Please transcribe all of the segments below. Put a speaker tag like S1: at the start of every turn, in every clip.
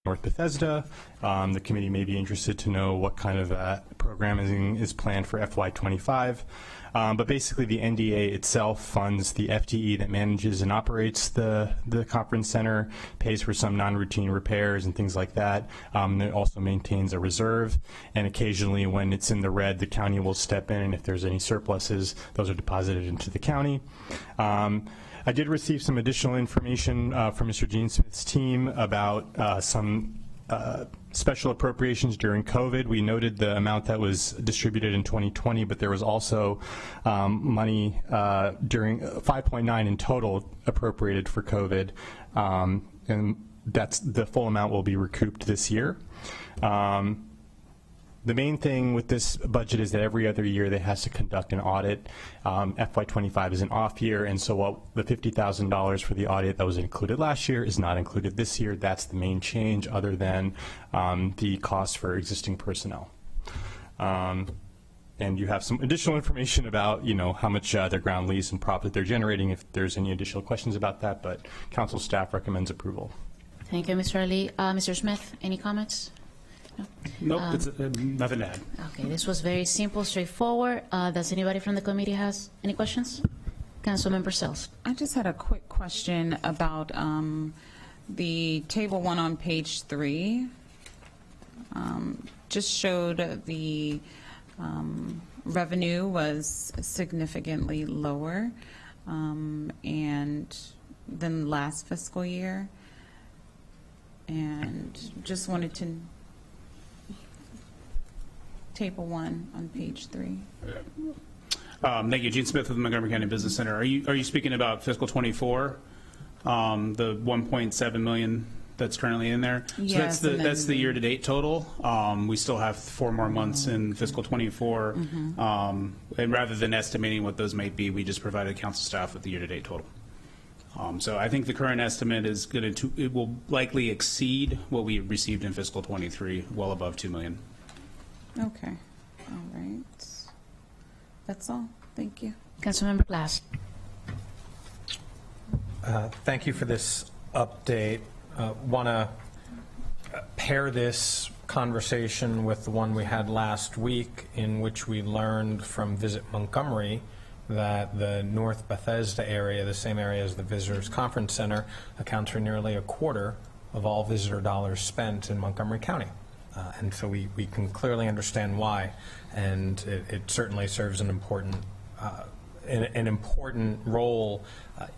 S1: North Bethesda. The committee may be interested to know what kind of programming is planned for FY25. But basically, the NDA itself funds the FTE that manages and operates the conference center, pays for some non-routine repairs and things like that. It also maintains a reserve, and occasionally when it's in the red, the county will step in, and if there's any surpluses, those are deposited into the county. I did receive some additional information from Mr. Gene Smith's team about some special appropriations during COVID. We noted the amount that was distributed in 2020, but there was also money during 5.9 in total appropriated for COVID, and that's the full amount will be recouped this year. The main thing with this budget is that every other year they has to conduct an audit. FY25 is an off year, and so what the $50,000 for the audit that was included last year is not included this year. That's the main change, other than the cost for existing personnel. And you have some additional information about, how much their ground lease and profit they're generating, if there's any additional questions about that, but council staff recommends approval.
S2: Thank you, Mr. Ali. Mr. Smith, any comments?
S3: No? Nope, nothing to add.
S2: Okay, this was very simple, straightforward. Does anybody from the committee has any questions? Councilmember Sells.
S4: I just had a quick question about the table 1 on page 3. Just showed the revenue was significantly lower and than last fiscal year, and just wanted to. Table 1 on page 3.
S3: Thank you, Gene Smith with the Montgomery County Business Center. Are you speaking about fiscal 24, the 1.7 million that's currently in there?
S4: Yes,
S3: so that's the year-to-date total. We still have 4 more months in fiscal 24, and rather than estimating what those might be, we just provided council staff with the year-to-date total. So I think the current estimate is going to it will likely exceed what we received in fiscal 23, well above $2 million.
S4: Okay. All right. That's all. Thank you.
S2: Councilmember Glass.
S5: Thank you for this update. Want to pair this conversation with the one we had last week, in which we learned from Visit Montgomery that the North Bethesda area, the same area as the Visitors Conference Center, accounts for nearly a quarter of all visitor dollars spent in Montgomery County. And so we can clearly understand why, and it certainly serves an important role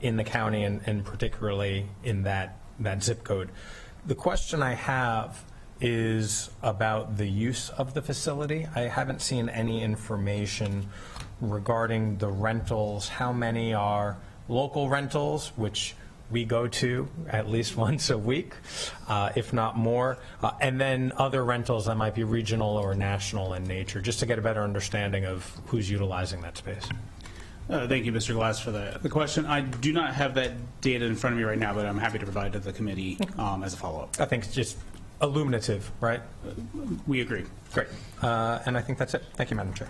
S5: in the county, and particularly in that zip code. The question I have is about the use of the facility. I haven't seen any information regarding the rentals. How many are local rentals, which we go to at least once a week, if not more, and then other rentals that might be regional or national in nature, just to get a better understanding of who's utilizing that space.
S3: Thank you, Mr. Glass, for the question. I do not have that data in front of me right now, but I'm happy to provide to the committee as a follow-up.
S5: I think it's just illuminative, right?
S3: We agree.
S5: Great. And I think that's it. Thank you, Madam Chair.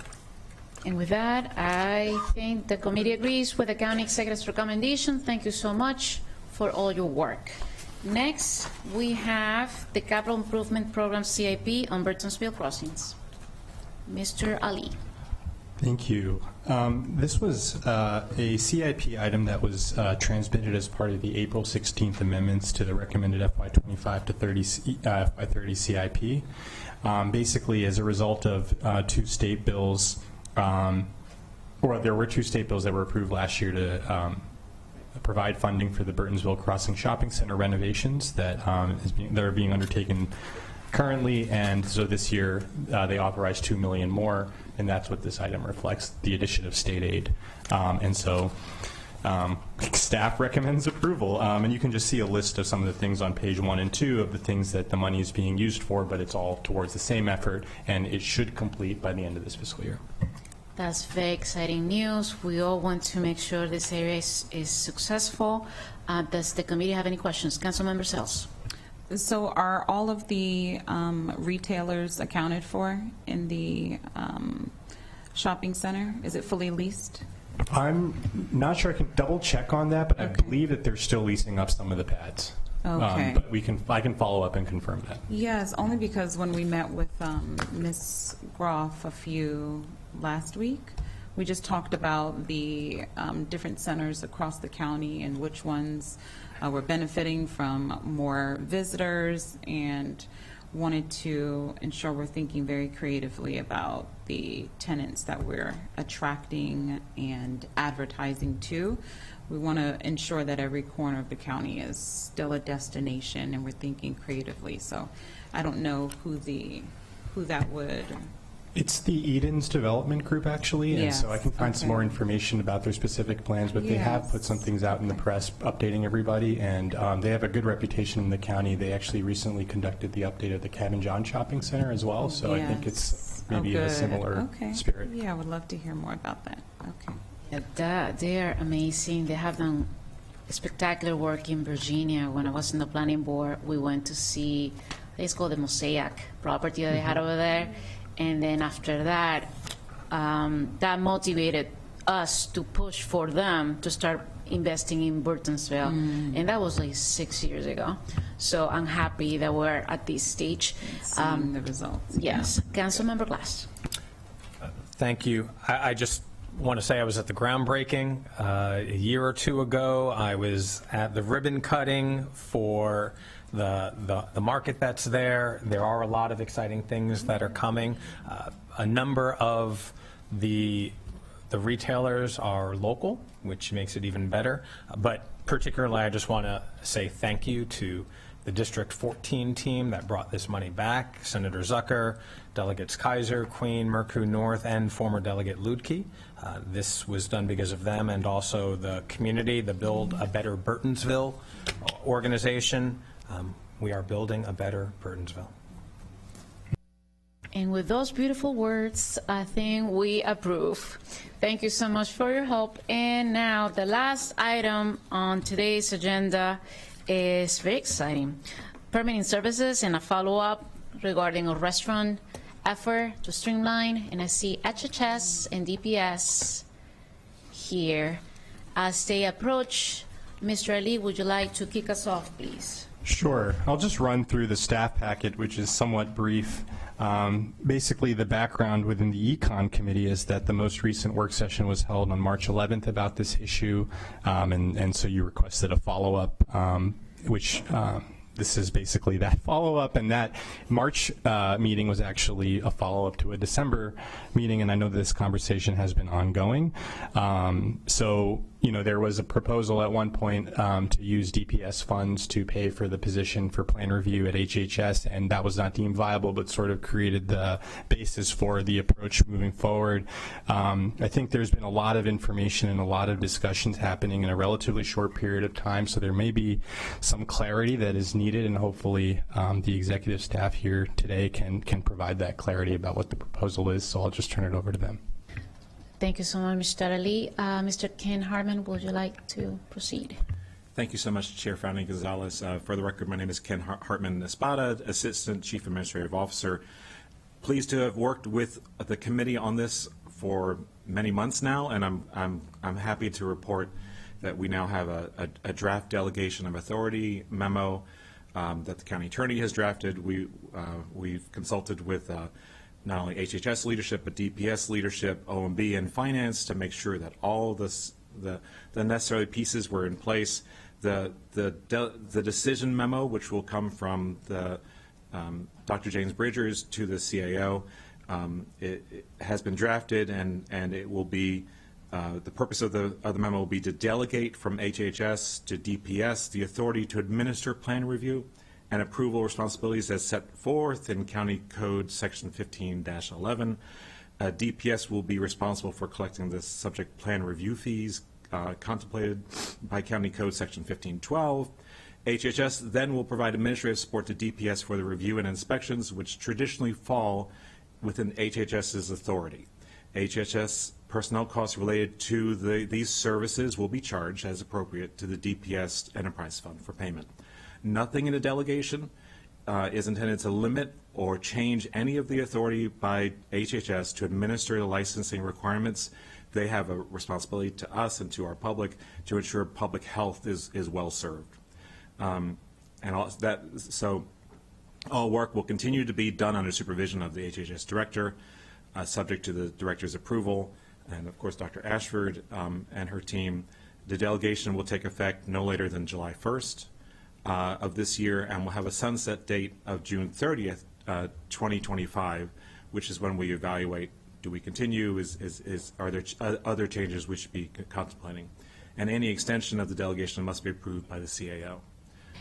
S2: And with that, I think the committee agrees with the county executive's recommendation. Thank you so much for all your work. Next, we have the Capital Improvement Program CIP on Burtonsville Crossings. Mr. Ali.
S1: Thank you. This was a CIP item that was transmitted as part of the April 16th amendments to the recommended FY25 to FY30 CIP. Basically, as a result of 2 state bills, or there were 2 state bills that were approved last year to provide funding for the Burtonsville Crossing Shopping Center renovations that are being undertaken currently, and so this year they authorized $2 million more, and that's what this item reflects, the addition of state aid. And so staff recommends approval, and you can just see a list of some of the things on page 1 and 2 of the things that the money is being used for, but it's all towards the same effort, and it should complete by the end of this fiscal year.
S2: That's very exciting news. We all want to make sure this area is successful. Does the committee have any questions? Councilmember Sells.
S4: So are all of the retailers accounted for in the shopping center? Is it fully leased?
S1: I'm not sure. I can double check on that, but okay. I believe that they're still leasing up some of the pads.
S4: Okay.
S1: But I can follow up and confirm that.
S4: Yes, only because when we met with Ms. Groff last week, we just talked about the different centers across the county and which ones were benefiting from more visitors, and wanted to ensure we're thinking very creatively about the tenants that we're attracting and advertising to. We want to ensure that every corner of the county is still a destination, and we're thinking creatively. So I don't know who that would.
S1: It's the Edens Development Group, actually, and so I can find some
S4: Yes,
S1: more
S4: okay.
S1: information about their specific plans, but they have
S4: Yes.
S1: put some things out in the press updating everybody, and they have a good reputation in the county. They actually recently conducted the update of the Cabin John Shopping Center as well, so I think it's
S4: Yes.
S1: maybe
S4: Oh,
S1: a
S4: good.
S1: similar
S4: Okay.
S1: spirit.
S4: Yeah, I would love to hear more about that. Okay.
S2: Yeah, they're amazing. They have done spectacular work in Virginia. When I was in the planning board, we went to see, I think it's called the Mosaic property that they had over there. And then after that, that motivated us to push for them to start investing in Burtonsville. And that was like 6 years ago. So I'm happy that we're at this stage.
S4: Seeing the results.
S2: Yes, Councilmember Glass.
S5: Thank you. I just want to say I was at the groundbreaking a year or two ago. I was at the ribbon cutting for the market that's there. There are a lot of exciting things that are coming. A number of the retailers are local, which makes it even better. But particularly, I just want to say thank you to the District 14 team that brought this money back, Senator Zucker, Delegates Kaiser, Queen, Mercu North, and former Delegate Ludke. This was done because of them, and also the community, the Build a Better Burtonsville organization. We are building a better Burtonsville.
S2: And with those beautiful words, I think we approve. Thank you so much for your help. And now the last item on today's agenda is very exciting. Permitting services and a follow-up regarding a restaurant effort to streamline. And I see HHS and DPS here. As they approach, Mr. Ali, would you like to kick us off, please?
S1: Sure. I'll just run through the staff packet, which is somewhat brief. Basically, the background within the ECON committee is that the most recent work session was held on March 11th about this issue, and so you requested a follow-up, which this is basically that follow-up, and that March meeting was actually a follow-up to a December meeting, and I know this conversation has been ongoing. So, you know, there was a proposal at one point to use DPS funds to pay for the position for plan review at HHS, and that was not deemed viable, but sort of created the basis for the approach moving forward. I think there's been a lot of information and a lot of discussions happening in a relatively short period of time, so there may be some clarity that is needed, and hopefully the executive staff here today can provide that clarity about what the proposal is, so I'll just turn it over to them.
S2: Thank you so much, Mr. Ali. Mr. Ken Hartman, would you like to proceed?
S6: Thank you so much, Chair Founding Gonzalez. For the record, my name is Ken Hartman Espada, Assistant Chief Administrative Officer. Pleased to have worked with the committee on this for many months now, and I'm happy to report that we now have a draft delegation of authority memo that the county attorney has drafted. We've consulted with not only HHS leadership, but DPS leadership, OMB, and finance to make sure that all the necessary pieces were in place. The decision memo, which will come from the Dr. James Bridgers to the CAO, it has been drafted, and it will be the purpose of the memo will be to delegate from HHS to DPS the authority to administer plan review and approval responsibilities as set forth in County Code Section 15-11. DPS will be responsible for collecting the subject plan review fees contemplated by County Code Section 15-12. HHS then will provide administrative support to DPS for the review and inspections, which traditionally fall within HHS's authority. HHS personnel costs related to these services will be charged as appropriate to the DPS Enterprise Fund for payment. Nothing in the delegation is intended to limit or change any of the authority by HHS to administer the licensing requirements. They have a responsibility to us and to our public to ensure public health is well served. and all that. So all work will continue to be done under supervision of the HHS director, subject to the director's approval, and of course Dr. Ashford and her team. The delegation will take effect no later than July 1st of this year, and will have a sunset date of June 30th, 2025, which is when we evaluate, do we continue, are there other changes we should be contemplating? And any extension of the delegation must be approved by the CAO.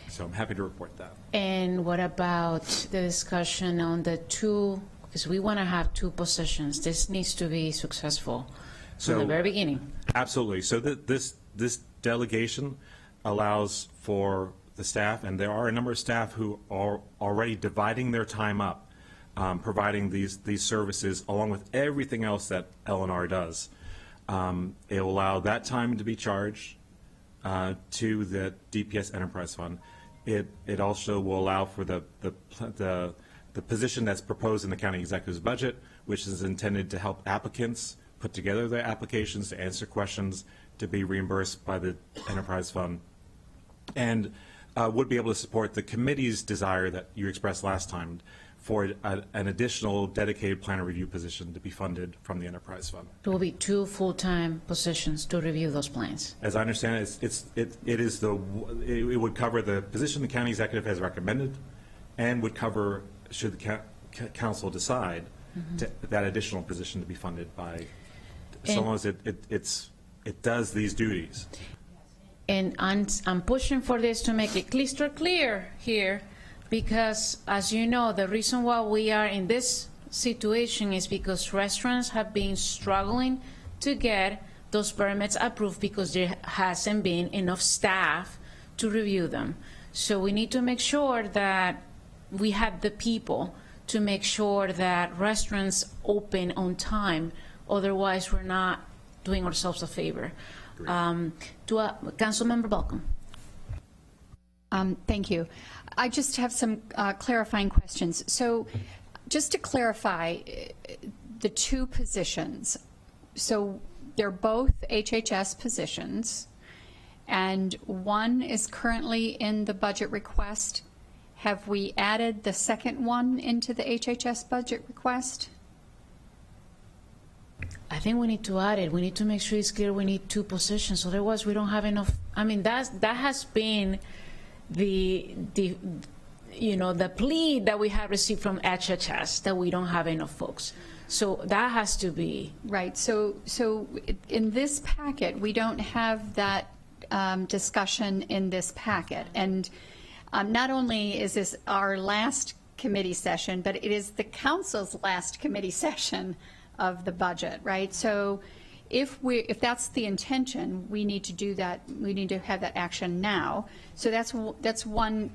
S6: So I'm happy to report that.
S2: And what about the discussion on the two, because we want to have two positions. This needs to be successful from the very beginning.
S6: Absolutely. So this delegation allows for the staff, and there are a number of staff who are already dividing their time up, providing these services along with everything else that L&R does. It will allow that time to be charged to the DPS Enterprise Fund. It also will allow for the position that's proposed in the county executive's budget, which is intended to help applicants put together their applications, to answer questions, to be reimbursed by the Enterprise Fund, and would be able to support the committee's desire that you expressed last time for an additional dedicated plan review position to be funded from the Enterprise Fund.
S2: There will be two full-time positions to review those plans.
S6: As I understand it, it would cover the position the county executive has recommended, and would cover, should the council decide, that additional position to be funded by, so long as it does these duties.
S2: And I'm pushing for this to make it crystal clear here, because as you know, the reason why we are in this situation is because restaurants have been struggling to get those permits approved because there hasn't been enough staff to review them. So we need to make sure that we have the people to make sure that restaurants open on time. Otherwise, we're not doing ourselves a favor. Councilmember Balcom.
S7: Thank you. I just have some clarifying questions. So just to clarify, the two positions, so they're both HHS positions, and one is currently in the budget request. Have we added the second one into the HHS budget request?
S2: I think we need to add it. We need to make sure it's clear we need two positions. Otherwise, we don't have enough. I mean, that has been the plea that we have received from HHS, that we don't have enough folks. So that has to be.
S7: Right. So in this packet, we don't have that discussion in this packet. And not only is this our last committee session, but it is the council's last committee session of the budget, right? So if that's the intention, we need to do that. We need to have that action now. So that's one.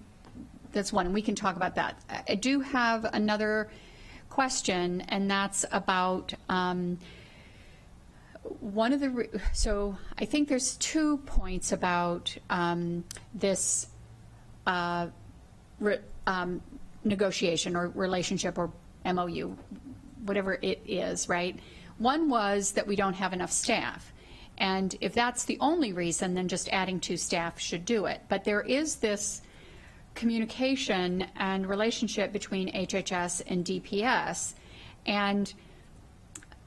S7: We can talk about that. I do have another question, and that's about one of the. So I think there's 2 points about this negotiation or relationship or MOU, whatever it is, right? One was that we don't have enough staff. And if that's the only reason, then just adding 2 staff should do it. But there is this communication and relationship between HHS and DPS. And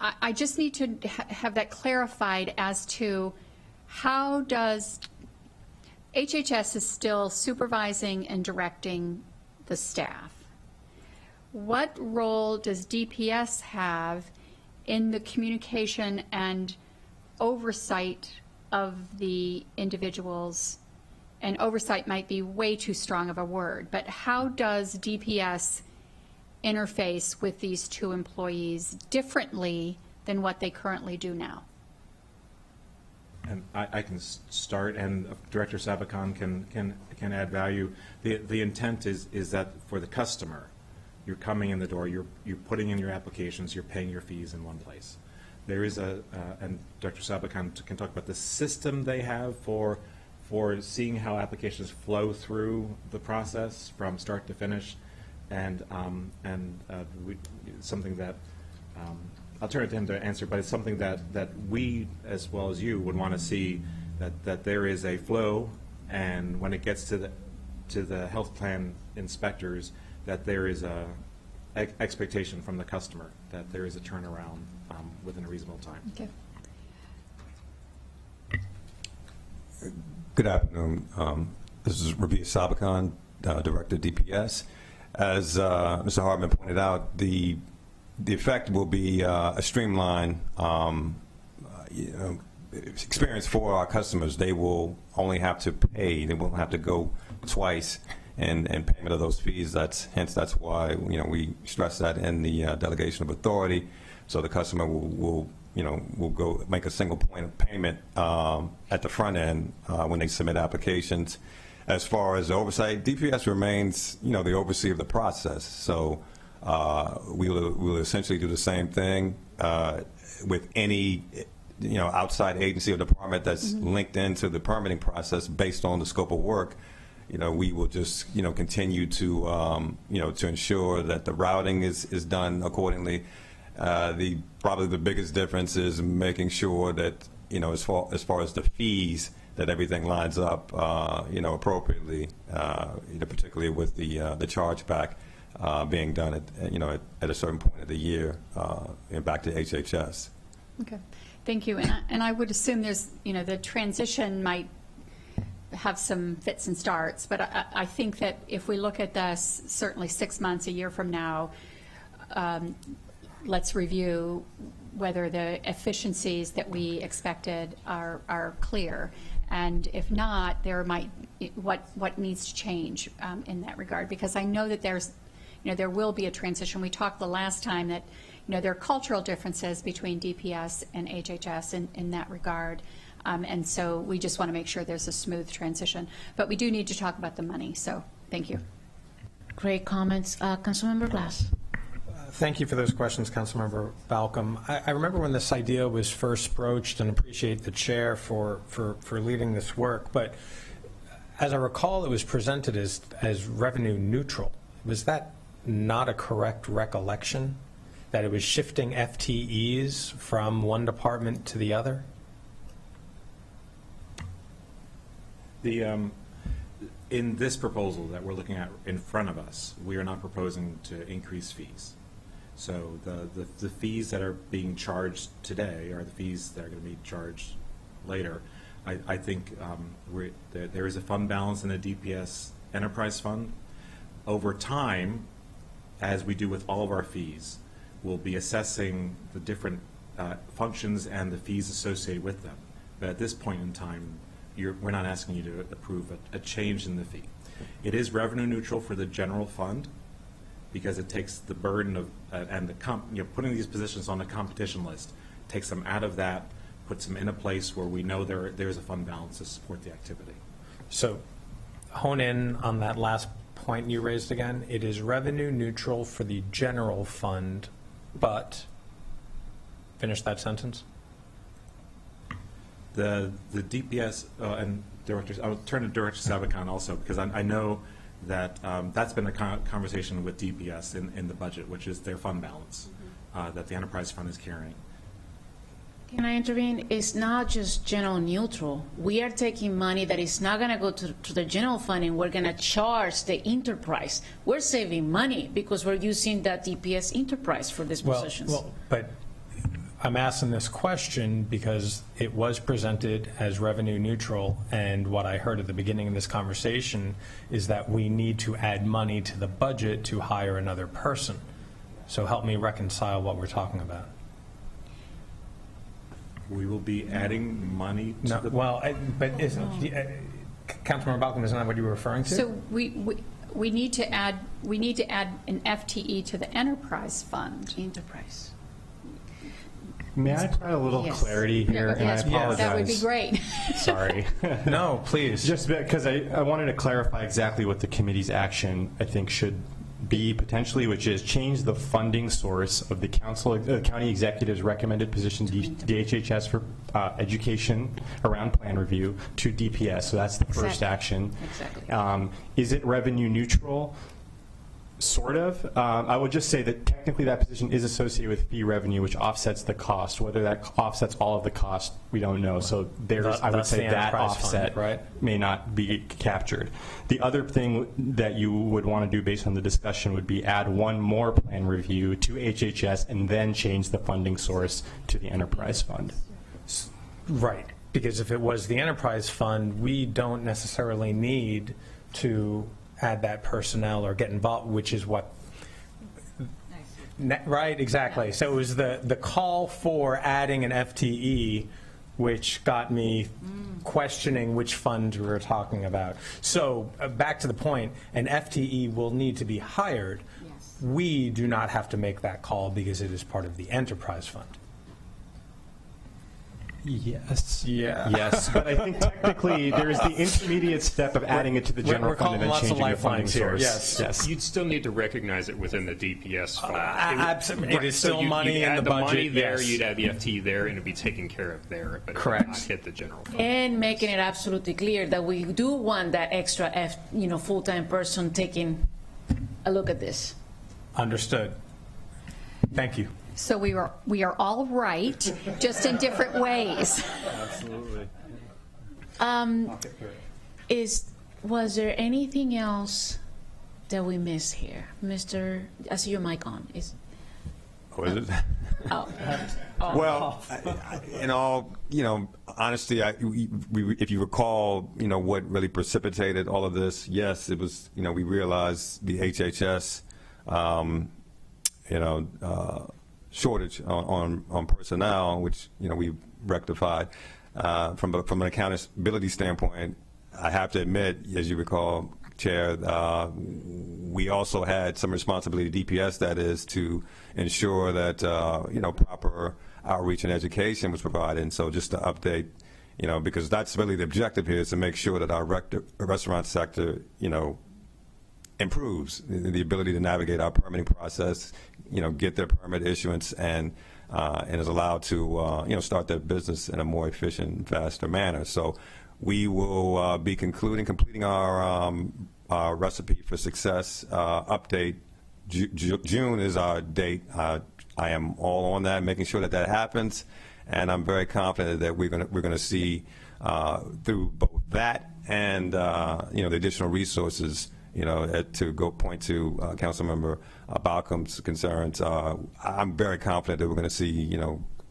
S7: I just need to have that clarified as to how does HHS is still supervising and directing the staff. What role does DPS have in the communication and oversight of the individuals? And oversight might be way too strong of a word, but how does DPS interface with these 2 employees differently than what they currently do now?
S6: And I can start, and Director Sabakan can add value. The intent is that for the customer, you're coming in the door, you're putting in your applications, you're paying your fees in one place. There is and Dr. Sabakan can talk about the system they have for seeing how applications flow through the process from start to finish, and something that I'll turn it to him to answer, but it's something that we, as well as you, would want to see, that there is a flow, and when it gets to to the health plan inspectors that there is a expectation from the customer that there is a turnaround within a reasonable time.
S7: Okay.
S8: Good afternoon. This is Rabia Sabakan, Director of DPS. As Mr. Hartman pointed out, the effect will be a streamlined experience for our customers. They will only have to pay. They won't have to go twice in payment of those fees. Hence that's why we stress that in the delegation of authority, so the customer will go make a single point of payment at the front end when they submit applications. As far as the oversight, DPS remains the overseer of the process. So we will essentially do the same thing with any outside agency or department that's linked into the permitting process based on the scope of work. We will just continue to to ensure that the routing is done accordingly. Probably the biggest difference is making sure that as far as the fees, that everything lines up appropriately, particularly with the chargeback being done at a certain point of the year and back to HHS.
S7: Okay, thank you. And I would assume there's, the transition might have some fits and starts, but I think that if we look at this, certainly 6 months, a year from now, let's review whether the efficiencies that we expected are clear. And if not, what needs to change in that regard? Because I know that there will be a transition. We talked the last time that, there are cultural differences between DPS and HHS in that regard. And so we just want to make sure there's a smooth transition. But we do need to talk about the money, so thank you.
S2: Great comments. Councilmember Glass.
S5: Thank you for those questions, Councilmember Balcom. I remember when this idea was first broached, and appreciate the chair for leading this work, but as I recall, it was presented as revenue neutral. Was that not a correct recollection, that it was shifting FTEs from one department to the other?
S6: In this proposal that we're looking at in front of us, we are not proposing to increase fees. So the fees that are being charged today are the fees that are going to be charged later. I think there is a fund balance in the DPS enterprise fund. Over time, as we do with all of our fees, we'll be assessing the different functions and the fees associated with them. But at this point in time, we're not asking you to approve a change in the fee. It is revenue neutral for the general fund because it takes the burden of putting these positions on the competition list, takes them out of that, puts them in a place where we know there's a fund balance to support the activity.
S5: So hone in on that last point you raised again. It is revenue neutral for the general fund, but finish that sentence.
S6: The DPS and directors, I'll turn to Director Sabakan also, because I know that that's been a conversation with DPS in the budget, which is their fund balance that the enterprise fund is carrying.
S2: Can I intervene? It's not just general neutral. We are taking money that is not going to go to the general fund, and we're going to charge the enterprise. We're saving money because we're using that DPS enterprise for these positions.
S5: Well, but I'm asking this question because it was presented as revenue neutral, and what I heard at the beginning of this conversation is that we need to add money to the budget to hire another person. So help me reconcile what we're talking about.
S6: We will be adding money to the...
S5: Well, but Councilmember Balcom, isn't that what you were referring to?
S7: So we need to add an FTE to the enterprise fund.
S2: Enterprise.
S1: May I provide a little
S2: Yes.
S1: clarity here? And I
S7: Yes,
S1: apologize.
S7: that would be great.
S1: Sorry.
S5: No, please.
S1: Just because I wanted to clarify exactly what the committee's action, I think, should be potentially, which is change the funding source of the county executive's recommended position, DHHS for education around plan review, to DPS. So that's the first
S2: Exactly.
S1: action.
S2: Exactly.
S1: Is it revenue neutral? Sort of. I would just say that technically that position is associated with fee revenue, which offsets the cost. Whether that offsets all of the cost, we don't know. So there's, I would
S5: That's the
S1: say that
S5: enterprise
S1: offset
S5: fund, right?
S1: may not be captured. The other thing that you would want to do based on the discussion would be add one more plan review to HHS and then change the funding source to the enterprise fund.
S5: Right, because if it was the enterprise fund, we don't necessarily need to add that personnel or get involved, which is what, right, exactly. So it was the call for adding an FTE, which got me questioning which fund we were talking about. So back to the point, an FTE will need to be hired.
S7: Yes.
S5: We do not have to make that call because it is part of the enterprise fund.
S1: Yes.
S5: Yeah.
S1: Yes, but I think technically there's the intermediate step of adding it to the general
S5: We're
S1: fund
S5: calling
S1: and then
S5: lots of
S1: changing the funding
S5: lifelines here,
S1: source.
S5: yes.
S1: Yes.
S9: You'd still need to recognize it within the DPS fund.
S5: Absolutely. It is
S9: So
S5: still
S9: you'd
S5: money in
S9: add
S5: the
S9: the money
S5: budget,
S9: there,
S5: yes.
S9: you'd add the FTE there, and it'd be taken care of there, but it would
S5: Correct.
S9: not hit the general fund.
S2: And making it absolutely clear that we do want that extra full-time person taking a look at this.
S5: Understood. Thank you.
S7: So we are all right, just in different ways.
S1: Absolutely.
S2: Was there anything else that we missed here? I see your mic on.
S8: What is it?
S2: Oh.
S8: Well, in all, honesty, if you recall, what really precipitated all of this, yes, it was, we realized the HHS, shortage on personnel, which, we rectified. From an accountability standpoint, I have to admit, as you recall, Chair, we also had some responsibility to DPS, that is, to ensure that, proper outreach and education was provided. And so just to update, because that's really the objective here, is to make sure that our restaurant sector, improves the ability to navigate our permitting process, get their permit issuance, and is allowed to, start their business in a more efficient and faster manner. So we will be completing our recipe for success update. June is our date. I am all on that, making sure that happens, and I'm very confident that we're going to see through both that and the additional resources. To go point to Councilmember Balcom's concerns, I'm very confident that we're going to see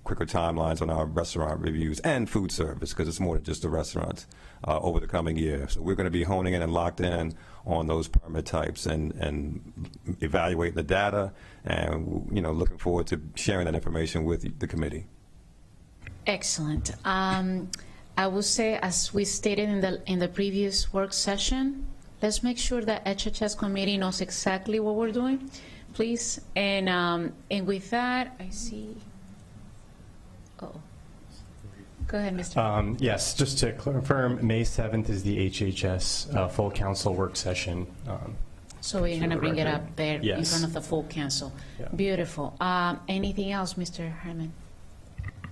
S8: quicker timelines on our restaurant reviews and food service, because it's more than just the restaurants over the coming year. So we're going to be honing in and locked in on those permit types and evaluating the data, and looking forward to sharing that information with the committee.
S2: Excellent. I will say, as we stated in the previous work session, let's make sure that HHS committee knows exactly what we're doing, please. And with that, I see. Oh, go ahead, Mr.
S1: Yes, just to confirm, May 7th is the HHS full council work session.
S2: So we're going to bring it up there in
S1: Yes.
S2: front of the full council.
S1: Yeah.
S2: Beautiful. Anything else, Mr. Herman?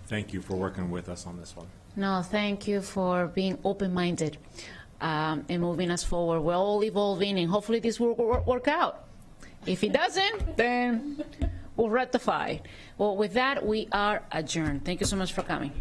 S6: Thank you for working with us on this one.
S2: No, thank you for being open-minded and moving us forward. We're all evolving, and hopefully this will work out. If it doesn't, then we'll rectify. Well, with that, we are adjourned. Thank you so much for coming.